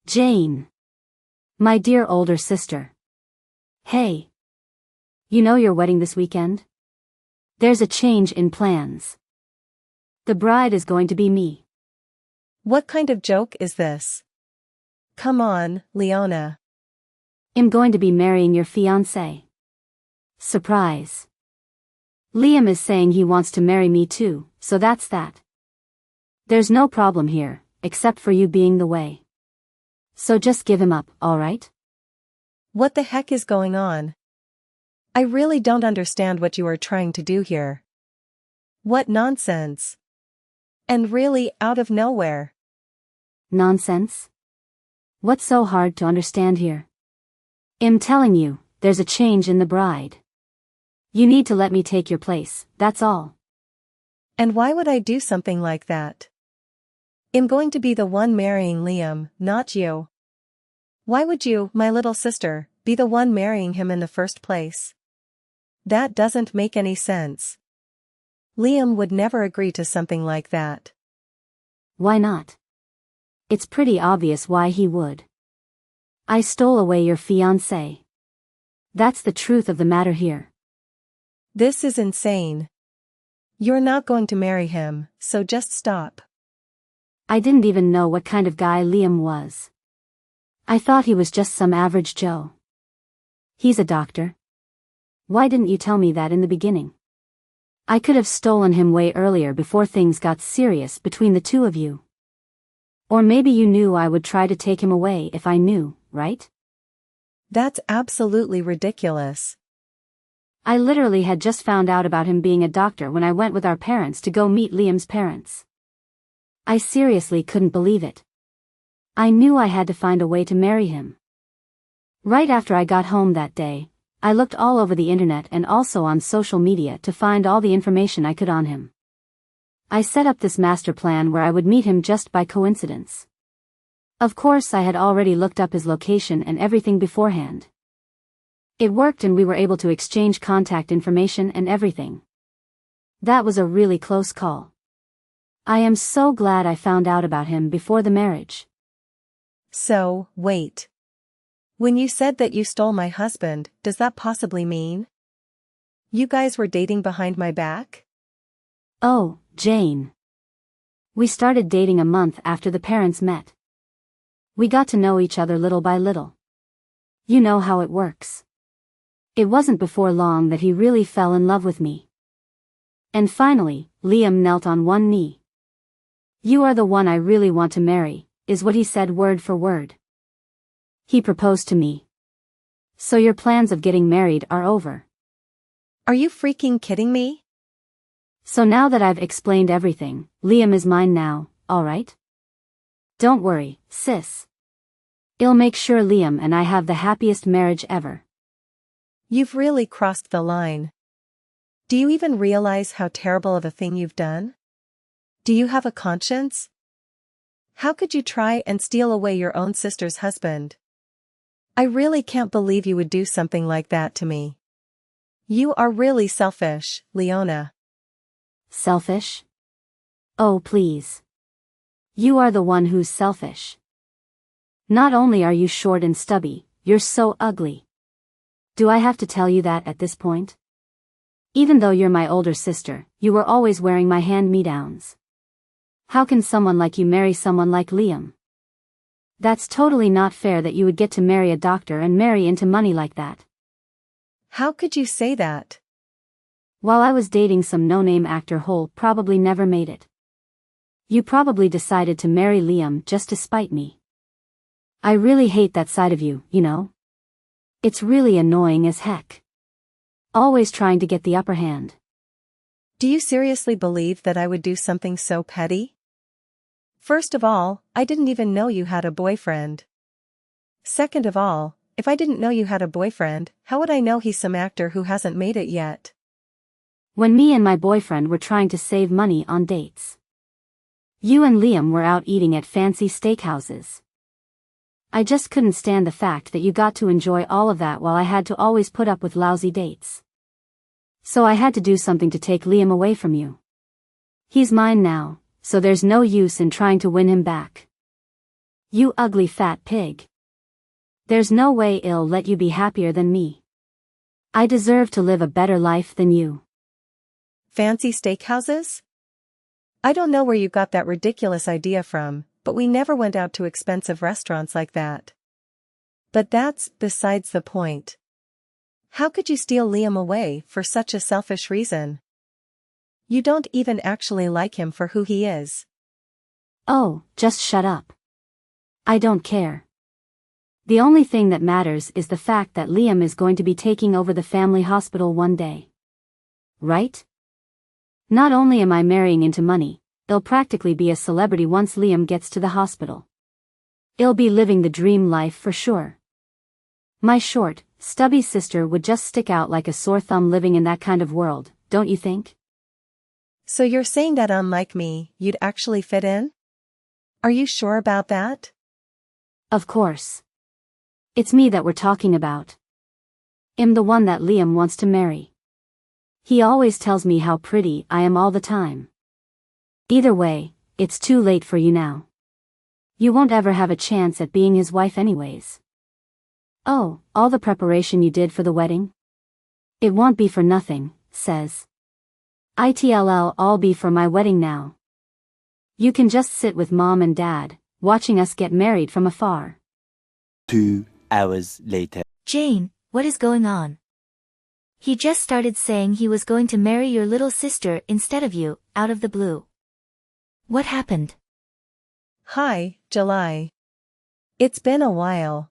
Jane. My dear older sister. Hey. You know your wedding this weekend? There's a change in plans. The bride is going to be me. What kind of joke is this? Come on, Leona. I'm going to be marrying your fiancé. Surprise. Liam is saying he wants to marry me too, so that's that. There's no problem here, except for you being the way. So just give him up, alright? What the heck is going on? I really don't understand what you are trying to do here. What nonsense. And really out of nowhere. Nonsense? What's so hard to understand here? I'm telling you, there's a change in the bride. You need to let me take your place, that's all. And why would I do something like that? I'm going to be the one marrying Liam, not you. Why would you, my little sister, be the one marrying him in the first place? That doesn't make any sense. Liam would never agree to something like that. Why not? It's pretty obvious why he would. I stole away your fiancé. That's the truth of the matter here. This is insane. You're not going to marry him, so just stop. I didn't even know what kind of guy Liam was. I thought he was just some average Joe. He's a doctor. Why didn't you tell me that in the beginning? I could have stolen him way earlier before things got serious between the two of you. Or maybe you knew I would try to take him away if I knew, right? That's absolutely ridiculous. I literally had just found out about him being a doctor when I went with our parents to go meet Liam's parents. I seriously couldn't believe it. I knew I had to find a way to marry him. Right after I got home that day, I looked all over the internet and also on social media to find all the information I could on him. I set up this master plan where I would meet him just by coincidence. Of course, I had already looked up his location and everything beforehand. It worked and we were able to exchange contact information and everything. That was a really close call. I am so glad I found out about him before the marriage. So, wait. When you said that you stole my husband, does that possibly mean you guys were dating behind my back? Oh, Jane. We started dating a month after the parents met. We got to know each other little by little. You know how it works. It wasn't before long that he really fell in love with me. And finally, Liam knelt on one knee. You are the one I really want to marry, is what he said word for word. He proposed to me. So your plans of getting married are over. Are you freaking kidding me? So now that I've explained everything, Liam is mine now, alright? Don't worry, sis. I'll make sure Liam and I have the happiest marriage ever. You've really crossed the line. Do you even realize how terrible of a thing you've done? Do you have a conscience? How could you try and steal away your own sister's husband? I really can't believe you would do something like that to me. You are really selfish, Leona. Selfish? Oh, please. You are the one who's selfish. Not only are you short and stubby, you're so ugly. Do I have to tell you that at this point? Even though you're my older sister, you were always wearing my hand-me-downs. How can someone like you marry someone like Liam? That's totally not fair that you would get to marry a doctor and marry into money like that. How could you say that? While I was dating some no-name actor who probably never made it. You probably decided to marry Liam just to spite me. I really hate that side of you, you know? It's really annoying as heck. Always trying to get the upper hand. Do you seriously believe that I would do something so petty? First of all, I didn't even know you had a boyfriend. Second of all, if I didn't know you had a boyfriend, how would I know he's some actor who hasn't made it yet? When me and my boyfriend were trying to save money on dates. You and Liam were out eating at fancy steakhouses. I just couldn't stand the fact that you got to enjoy all of that while I had to always put up with lousy dates. So I had to do something to take Liam away from you. He's mine now, so there's no use in trying to win him back. You ugly fat pig. There's no way I'll let you be happier than me. I deserve to live a better life than you. Fancy steakhouses? I don't know where you got that ridiculous idea from, but we never went out to expensive restaurants like that. But that's besides the point. How could you steal Liam away for such a selfish reason? You don't even actually like him for who he is. Oh, just shut up. I don't care. The only thing that matters is the fact that Liam is going to be taking over the family hospital one day. Right? Not only am I marrying into money, I'll practically be a celebrity once Liam gets to the hospital. I'll be living the dream life for sure. My short, stubby sister would just stick out like a sore thumb living in that kind of world, don't you think? So you're saying that unlike me, you'd actually fit in? Are you sure about that? Of course. It's me that we're talking about. I'm the one that Liam wants to marry. He always tells me how pretty I am all the time. Either way, it's too late for you now. You won't ever have a chance at being his wife anyways. Oh, all the preparation you did for the wedding? It won't be for nothing, says. It'll all be for my wedding now. You can just sit with Mom and Dad, watching us get married from afar. 2 hours later. Jane, what is going on? He just started saying he was going to marry your little sister instead of you, out of the blue. What happened? Hi, July. It's been a while.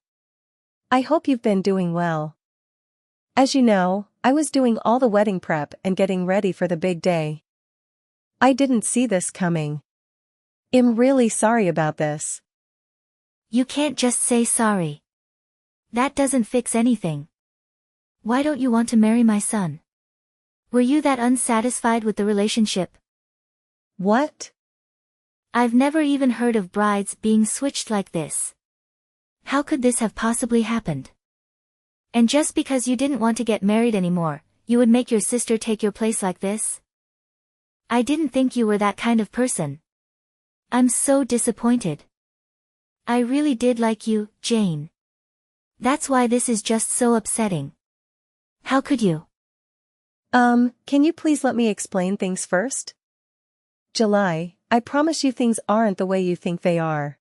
I hope you've been doing well. As you know, I was doing all the wedding prep and getting ready for the big day. I didn't see this coming. I'm really sorry about this. You can't just say sorry. That doesn't fix anything. Why don't you want to marry my son? Were you that unsatisfied with the relationship? What? I've never even heard of brides being switched like this. How could this have possibly happened? And just because you didn't want to get married anymore, you would make your sister take your place like this? I didn't think you were that kind of person. I'm so disappointed. I really did like you, Jane. That's why this is just so upsetting. How could you? Can you please let me explain things first? July, I promise you things aren't the way you think they are.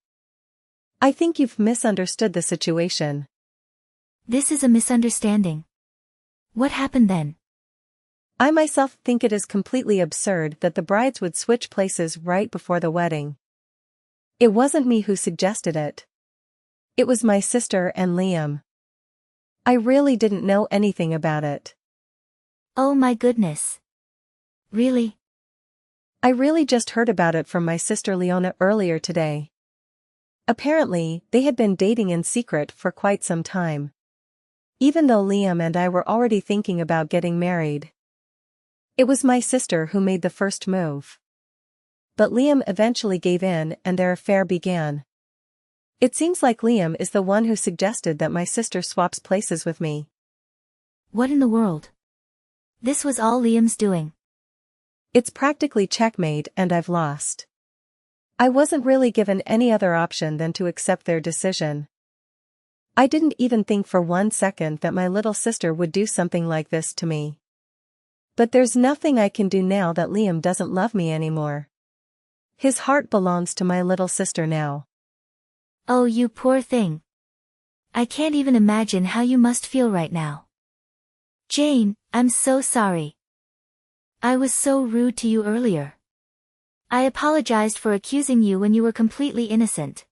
I think you've misunderstood the situation. This is a misunderstanding. What happened then? I myself think it is completely absurd that the brides would switch places right before the wedding. It wasn't me who suggested it. It was my sister and Liam. I really didn't know anything about it. Oh my goodness. Really? I really just heard about it from my sister Leona earlier today. Apparently, they had been dating in secret for quite some time. Even though Liam and I were already thinking about getting married. It was my sister who made the first move. But Liam eventually gave in and their affair began. It seems like Liam is the one who suggested that my sister swaps places with me. What in the world? This was all Liam's doing. It's practically checkmate and I've lost. I wasn't really given any other option than to accept their decision. I didn't even think for 1 second that my little sister would do something like this to me. But there's nothing I can do now that Liam doesn't love me anymore. His heart belongs to my little sister now. Oh, you poor thing. I can't even imagine how you must feel right now. Jane, I'm so sorry. I was so rude to you earlier. I apologized for accusing you when you were completely innocent.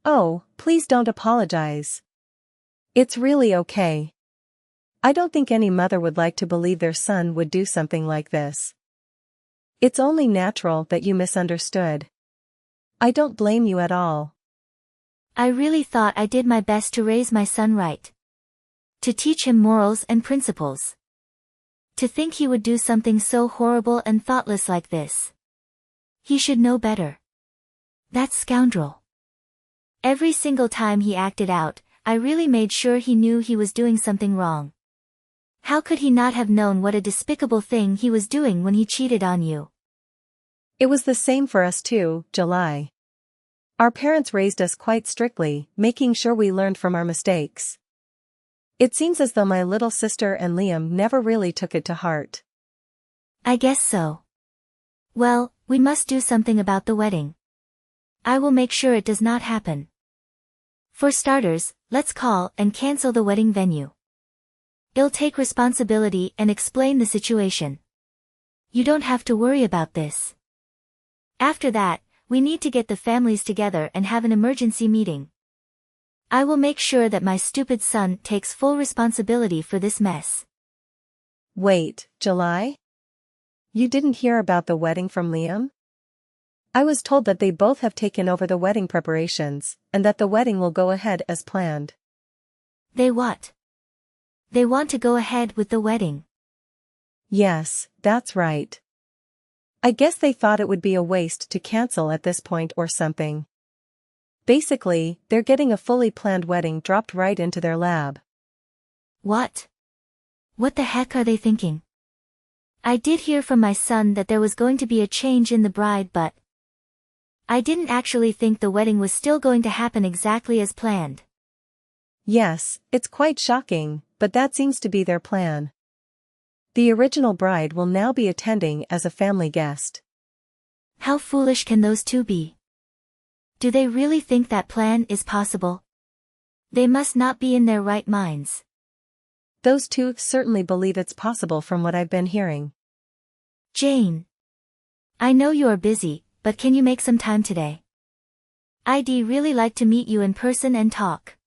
Oh, please don't apologize. It's really okay. I don't think any mother would like to believe their son would do something like this. It's only natural that you misunderstood. I don't blame you at all. I really thought I did my best to raise my son right. To teach him morals and principles. To think he would do something so horrible and thoughtless like this. He should know better. That scoundrel. Every single time he acted out, I really made sure he knew he was doing something wrong. How could he not have known what a despicable thing he was doing when he cheated on you? It was the same for us too, July. Our parents raised us quite strictly, making sure we learned from our mistakes. It seems as though my little sister and Liam never really took it to heart. I guess so. Well, we must do something about the wedding. I will make sure it does not happen. For starters, let's call and cancel the wedding venue. I'll take responsibility and explain the situation. You don't have to worry about this. After that, we need to get the families together and have an emergency meeting. I will make sure that my stupid son takes full responsibility for this mess. Wait, July? You didn't hear about the wedding from Liam? I was told that they both have taken over the wedding preparations, and that the wedding will go ahead as planned. They what? They want to go ahead with the wedding. Yes, that's right. I guess they thought it would be a waste to cancel at this point or something. Basically, they're getting a fully planned wedding dropped right into their lab. What? What the heck are they thinking? I did hear from my son that there was going to be a change in the bride, but I didn't actually think the wedding was still going to happen exactly as planned. Yes, it's quite shocking, but that seems to be their plan. The original bride will now be attending as a family guest. How foolish can those two be? Do they really think that plan is possible? They must not be in their right minds. Those two certainly believe it's possible from what I've been hearing. Jane. I know you are busy, but can you make some time today? I'd really like to meet you in person and talk.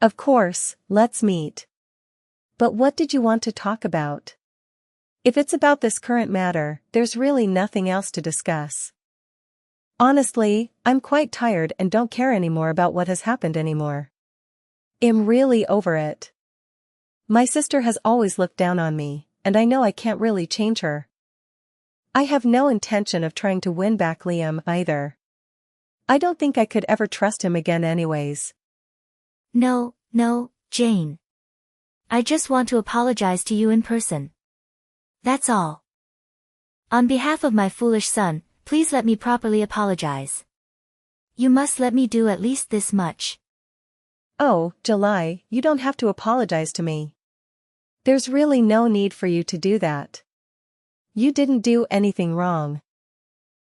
Of course, let's meet. But what did you want to talk about? If it's about this current matter, there's really nothing else to discuss. Honestly, I'm quite tired and don't care anymore about what has happened anymore. I'm really over it. My sister has always looked down on me, and I know I can't really change her. I have no intention of trying to win back Liam either. I don't think I could ever trust him again anyways. No, Jane. I just want to apologize to you in person. That's all. On behalf of my foolish son, please let me properly apologize. You must let me do at least this much. Oh, July, you don't have to apologize to me. There's really no need for you to do that. You didn't do anything wrong.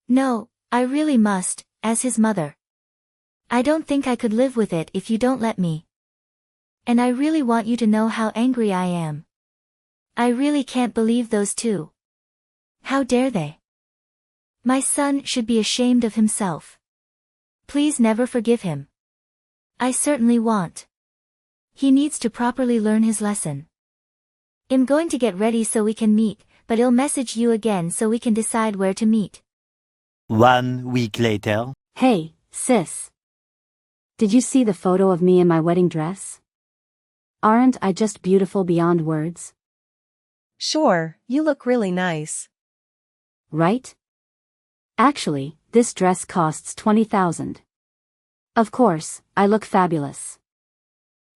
No, I really must, as his mother. I don't think I could live with it if you don't let me. And I really want you to know how angry I am. I really can't believe those two. How dare they? My son should be ashamed of himself. Please never forgive him. I certainly won't. He needs to properly learn his lesson. I'm going to get ready so we can meet, but I'll message you again so we can decide where to meet. 1 week later. Hey, sis. Did you see the photo of me in my wedding dress? Aren't I just beautiful beyond words? Sure, you look really nice. Right? Actually, this dress costs $20,000. Of course, I look fabulous.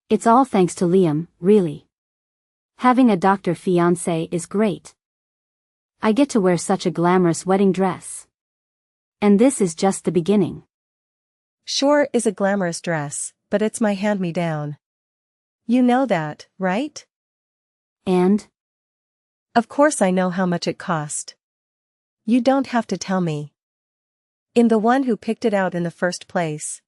It's all thanks to Liam, really. Having a doctor fiancé is great. I get to wear such a glamorous wedding dress. And this is just the beginning. Sure is a glamorous dress, but it's my hand-me-down. You know that, right? And? Of course I know how much it cost. You don't have to tell me. I'm the one who picked it out in the first place.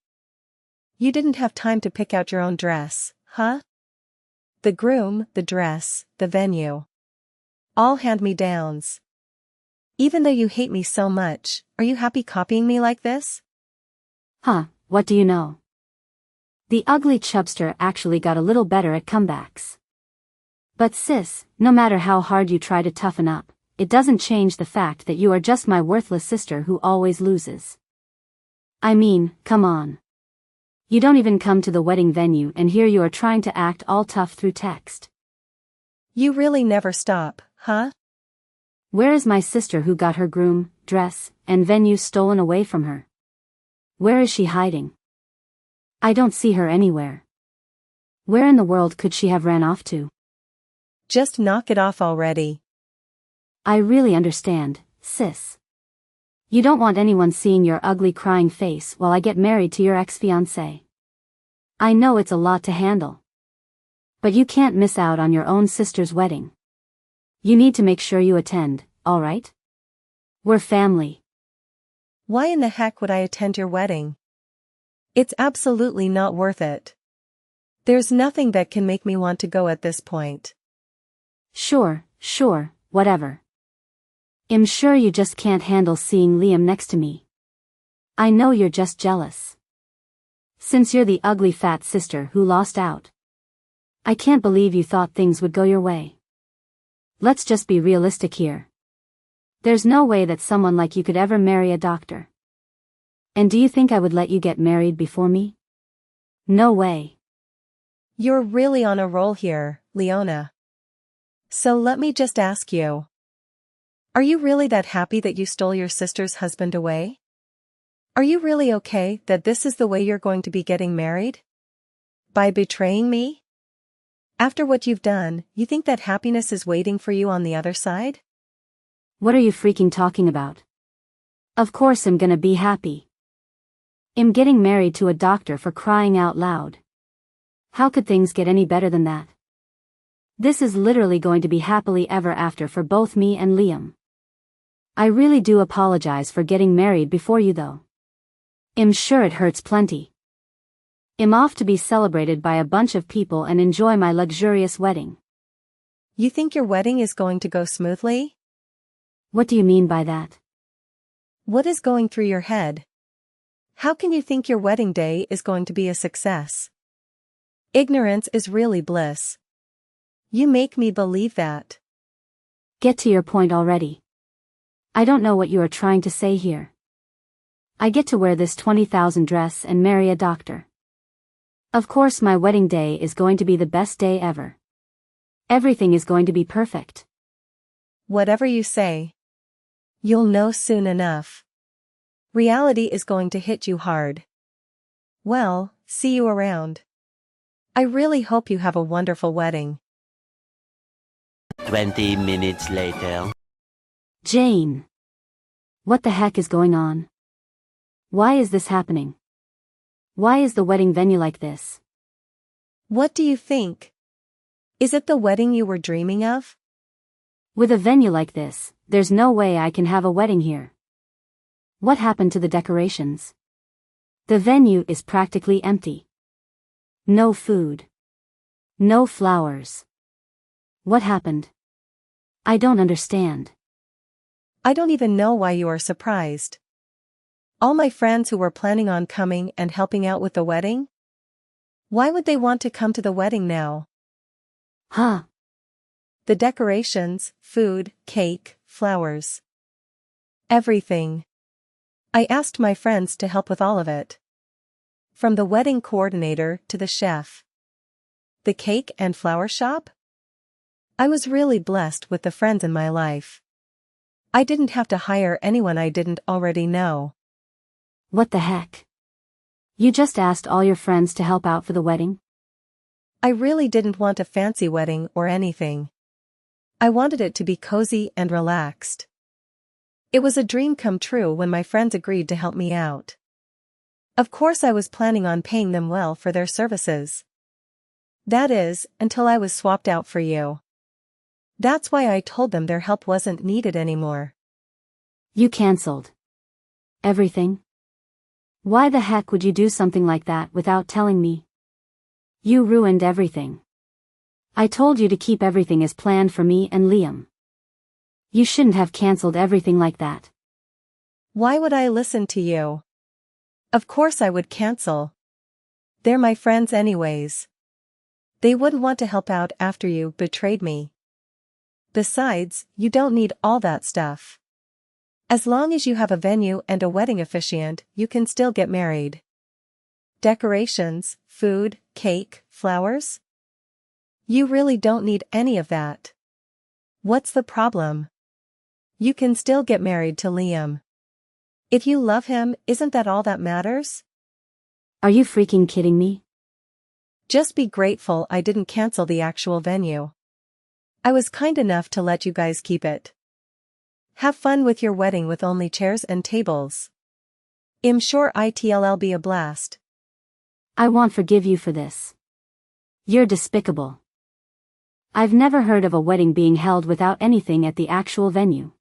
You didn't have time to pick out your own dress, huh? The groom, the dress, the venue. All hand-me-downs. Even though you hate me so much, are you happy copying me like this? Huh, what do you know? The ugly chubster actually got a little better at comebacks. But sis, no matter how hard you try to toughen up, it doesn't change the fact that you are just my worthless sister who always loses. I mean, come on. You don't even come to the wedding venue and here you are trying to act all tough through text. You really never stop, huh? Where is my sister who got her groom, dress, and venue stolen away from her? Where is she hiding? I don't see her anywhere. Where in the world could she have ran off to? Just knock it off already. I really understand, sis. You don't want anyone seeing your ugly crying face while I get married to your ex-fiancé. I know it's a lot to handle. But you can't miss out on your own sister's wedding. You need to make sure you attend, alright? We're family. Why in the heck would I attend your wedding? It's absolutely not worth it. There's nothing that can make me want to go at this point. Sure, whatever. I'm sure you just can't handle seeing Liam next to me. I know you're just jealous. Since you're the ugly fat sister who lost out. I can't believe you thought things would go your way. Let's just be realistic here. There's no way that someone like you could ever marry a doctor. And do you think I would let you get married before me? No way. You're really on a roll here, Leona. So let me just ask you. Are you really that happy that you stole your sister's husband away? Are you really okay that this is the way you're going to be getting married? By betraying me? After what you've done, you think that happiness is waiting for you on the other side? What are you freaking talking about? Of course I'm gonna be happy. I'm getting married to a doctor, for crying out loud. How could things get any better than that? This is literally going to be happily ever after for both me and Liam. I really do apologize for getting married before you though. I'm sure it hurts plenty. I'm off to be celebrated by a bunch of people and enjoy my luxurious wedding. You think your wedding is going to go smoothly? What do you mean by that? What is going through your head? How can you think your wedding day is going to be a success? Ignorance is really bliss. You make me believe that. Get to your point already. I don't know what you are trying to say here. I get to wear this 20,000 dress and marry a doctor. Of course my wedding day is going to be the best day ever. Everything is going to be perfect. Whatever you say. You'll know soon enough. Reality is going to hit you hard. Well, see you around. I really hope you have a wonderful wedding. 20 minutes later. Jane. What the heck is going on? Why is this happening? Why is the wedding venue like this? What do you think? Is it the wedding you were dreaming of? With a venue like this, there's no way I can have a wedding here. What happened to the decorations? The venue is practically empty. No food. No flowers. What happened? I don't understand. I don't even know why you are surprised. All my friends who were planning on coming and helping out with the wedding? Why would they want to come to the wedding now? Huh? The decorations, food, cake, flowers. Everything. I asked my friends to help with all of it. From the wedding coordinator to the chef. The cake and flower shop? I was really blessed with the friends in my life. I didn't have to hire anyone I didn't already know. What the heck? You just asked all your friends to help out for the wedding? I really didn't want a fancy wedding or anything. I wanted it to be cozy and relaxed. It was a dream come true when my friends agreed to help me out. Of course I was planning on paying them well for their services. That is, until I was swapped out for you. That's why I told them their help wasn't needed anymore. You canceled everything? Why the heck would you do something like that without telling me? You ruined everything. I told you to keep everything as planned for me and Liam. You shouldn't have canceled everything like that. Why would I listen to you? Of course I would cancel. They're my friends anyways. They wouldn't want to help out after you betrayed me. Besides, you don't need all that stuff. As long as you have a venue and a wedding officiant, you can still get married. Decorations, food, cake, flowers? You really don't need any of that. What's the problem? You can still get married to Liam. If you love him, isn't that all that matters? Are you freaking kidding me? Just be grateful I didn't cancel the actual venue. I was kind enough to let you guys keep it. Have fun with your wedding with only chairs and tables. I'm sure it'll be a blast. I won't forgive you for this. You're despicable. I've never heard of a wedding being held without anything at the actual venue.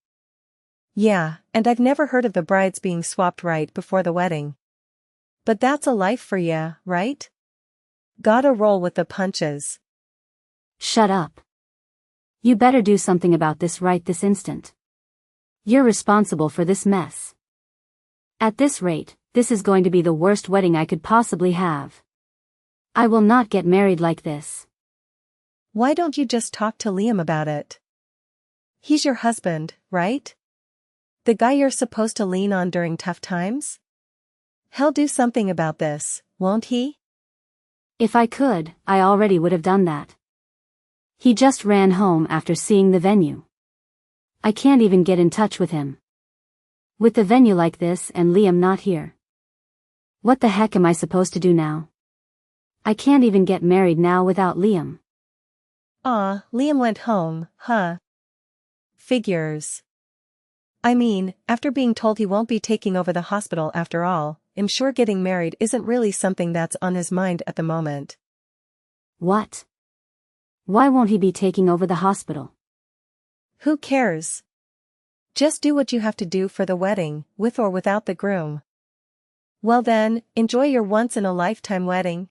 Yeah, and I've never heard of the brides being swapped right before the wedding. But that's a life for ya, right? Gotta roll with the punches. Shut up. You better do something about this right this instant. You're responsible for this mess. At this rate, this is going to be the worst wedding I could possibly have. I will not get married like this. Why don't you just talk to Liam about it? He's your husband, right? The guy you're supposed to lean on during tough times? He'll do something about this, won't he? If I could, I already would have done that. He just ran home after seeing the venue. I can't even get in touch with him. With the venue like this and Liam not here. What the heck am I supposed to do now? I can't even get married now without Liam. Aw, Liam went home, huh? Figures. I mean, after being told he won't be taking over the hospital after all, I'm sure getting married isn't really something that's on his mind at the moment. What? Why won't he be taking over the hospital? Who cares? Just do what you have to do for the wedding, with or without the groom. Well then, enjoy your once-in-a-lifetime wedding.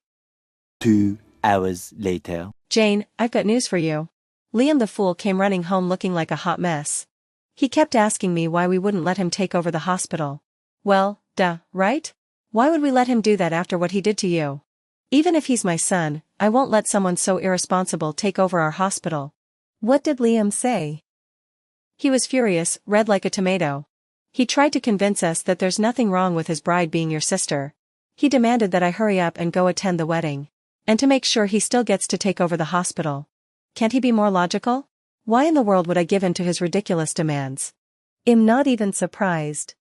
2 hours later. Jane, I've got news for you. Liam the fool came running home looking like a hot mess. He kept asking me why we wouldn't let him take over the hospital. Well, duh, right? Why would we let him do that after what he did to you? Even if he's my son, I won't let someone so irresponsible take over our hospital. What did Liam say? He was furious, red like a tomato. He tried to convince us that there's nothing wrong with his bride being your sister. He demanded that I hurry up and go attend the wedding. And to make sure he still gets to take over the hospital. Can't he be more logical? Why in the world would I give in to his ridiculous demands? I'm not even surprised.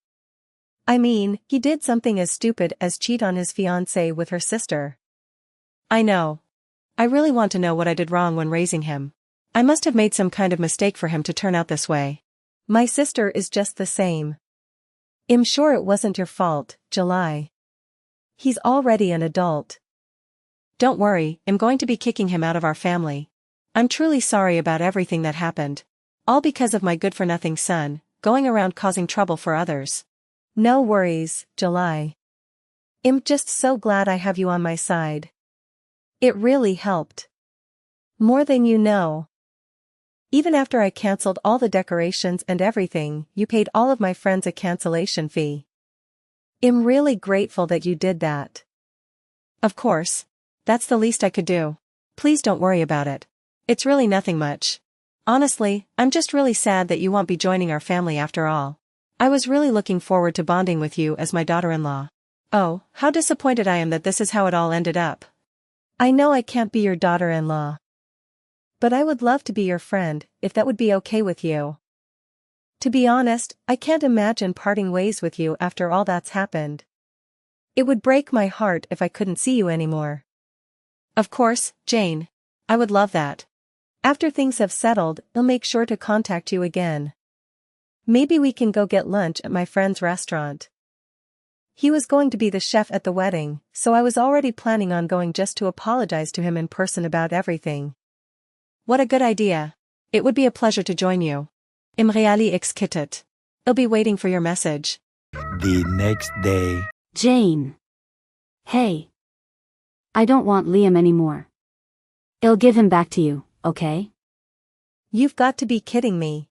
I mean, he did something as stupid as cheat on his fiancé with her sister. I know. I really want to know what I did wrong when raising him. I must have made some kind of mistake for him to turn out this way. My sister is just the same. I'm sure it wasn't your fault, July. He's already an adult. Don't worry, I'm going to be kicking him out of our family. I'm truly sorry about everything that happened. All because of my good-for-nothing son, going around causing trouble for others. No worries, July. I'm just so glad I have you on my side. It really helped. More than you know. Even after I cancelled all the decorations and everything, you paid all of my friends a cancellation fee. I'm really grateful that you did that. Of course. That's the least I could do. Please don't worry about it. It's really nothing much. Honestly, I'm just really sad that you won't be joining our family after all. I was really looking forward to bonding with you as my daughter-in-law. Oh, how disappointed I am that this is how it all ended up. I know I can't be your daughter-in-law. But I would love to be your friend, if that would be okay with you. To be honest, I can't imagine parting ways with you after all that's happened. It would break my heart if I couldn't see you anymore. Of course, Jane. I would love that. After things have settled, I'll make sure to contact you again. Maybe we can go get lunch at my friend's restaurant. He was going to be the chef at the wedding, so I was already planning on going just to apologize to him in person about everything. What a good idea. It would be a pleasure to join you. I'm really excited. I'll be waiting for your message. The next day. Jane. Hey. I don't want Liam anymore. I'll give him back to you, okay? You've got to be kidding me.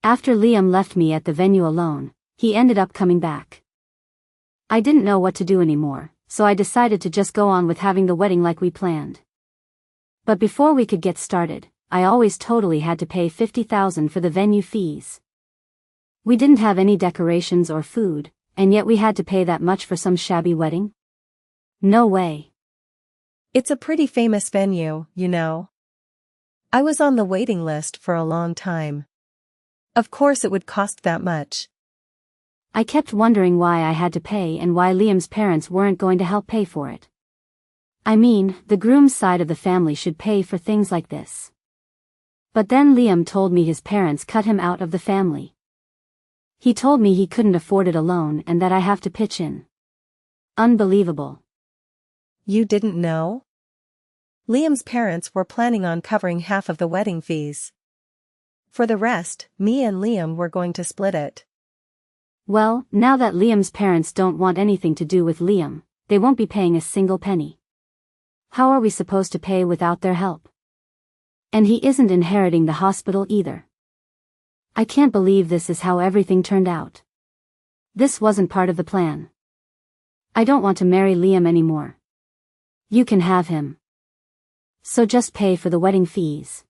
After Liam left me at the venue alone, he ended up coming back. I didn't know what to do anymore, so I decided to just go on with having the wedding like we planned. But before we could get started, I always totally had to pay $50,000 for the venue fees. We didn't have any decorations or food, and yet we had to pay that much for some shabby wedding? No way. It's a pretty famous venue, you know. I was on the waiting list for a long time. Of course it would cost that much. I kept wondering why I had to pay and why Liam's parents weren't going to help pay for it. I mean, the groom's side of the family should pay for things like this. But then Liam told me his parents cut him out of the family. He told me he couldn't afford it alone and that I have to pitch in. Unbelievable. You didn't know? Liam's parents were planning on covering half of the wedding fees. For the rest, me and Liam were going to split it. Well, now that Liam's parents don't want anything to do with Liam, they won't be paying a single penny. How are we supposed to pay without their help? And he isn't inheriting the hospital either. I can't believe this is how everything turned out. This wasn't part of the plan. I don't want to marry Liam anymore. You can have him. So just pay for the wedding fees.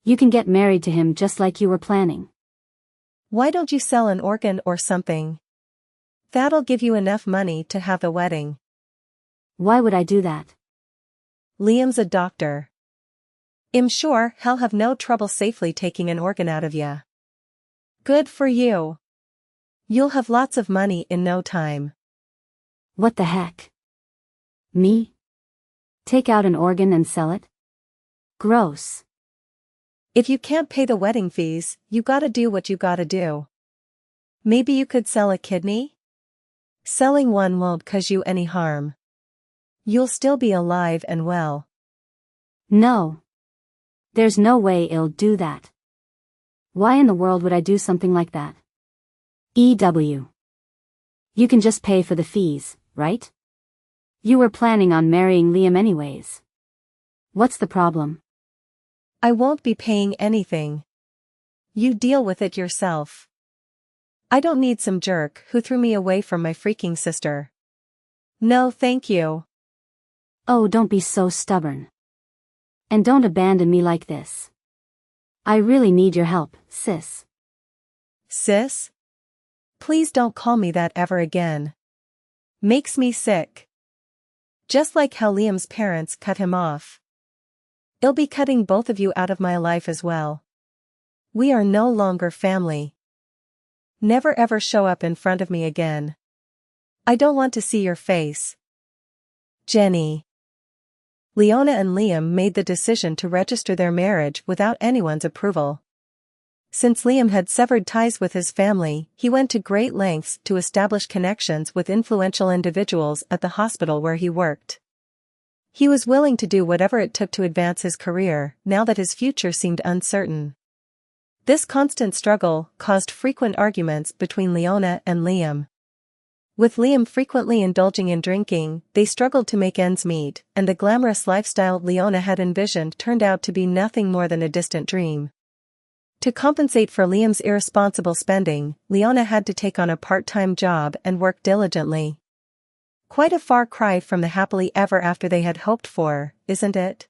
You can get married to him just like you were planning. Why don't you sell an organ or something? That'll give you enough money to have the wedding. Why would I do that? Liam's a doctor. I'm sure he'll have no trouble safely taking an organ out of ya. Good for you. You'll have lots of money in no time. What the heck? Me? Take out an organ and sell it? Gross. If you can't pay the wedding fees, you gotta do what you gotta do. Maybe you could sell a kidney? Selling one won't cause you any harm. You'll still be alive and well. No. There's no way I'll do that. Why in the world would I do something like that? EW. You can just pay for the fees, right? You were planning on marrying Liam anyways. What's the problem? I won't be paying anything. You deal with it yourself. I don't need some jerk who threw me away from my freaking sister. No, thank you. Oh, don't be so stubborn. And don't abandon me like this. I really need your help, sis. Sis? Please don't call me that ever again. Makes me sick. Just like how Liam's parents cut him off. I'll be cutting both of you out of my life as well. We are no longer family. Never ever show up in front of me again. I don't want to see your face. Jenny. Leona and Liam made the decision to register their marriage without anyone's approval. Since Liam had severed ties with his family, he went to great lengths to establish connections with influential individuals at the hospital where he worked. He was willing to do whatever it took to advance his career, now that his future seemed uncertain. This constant struggle caused frequent arguments between Leona and Liam. With Liam frequently indulging in drinking, they struggled to make ends meet, and the glamorous lifestyle Leona had envisioned turned out to be nothing more than a distant dream. To compensate for Liam's irresponsible spending, Leona had to take on a part-time job and work diligently. Quite a far cry from the happily ever after they had hoped for, isn't it?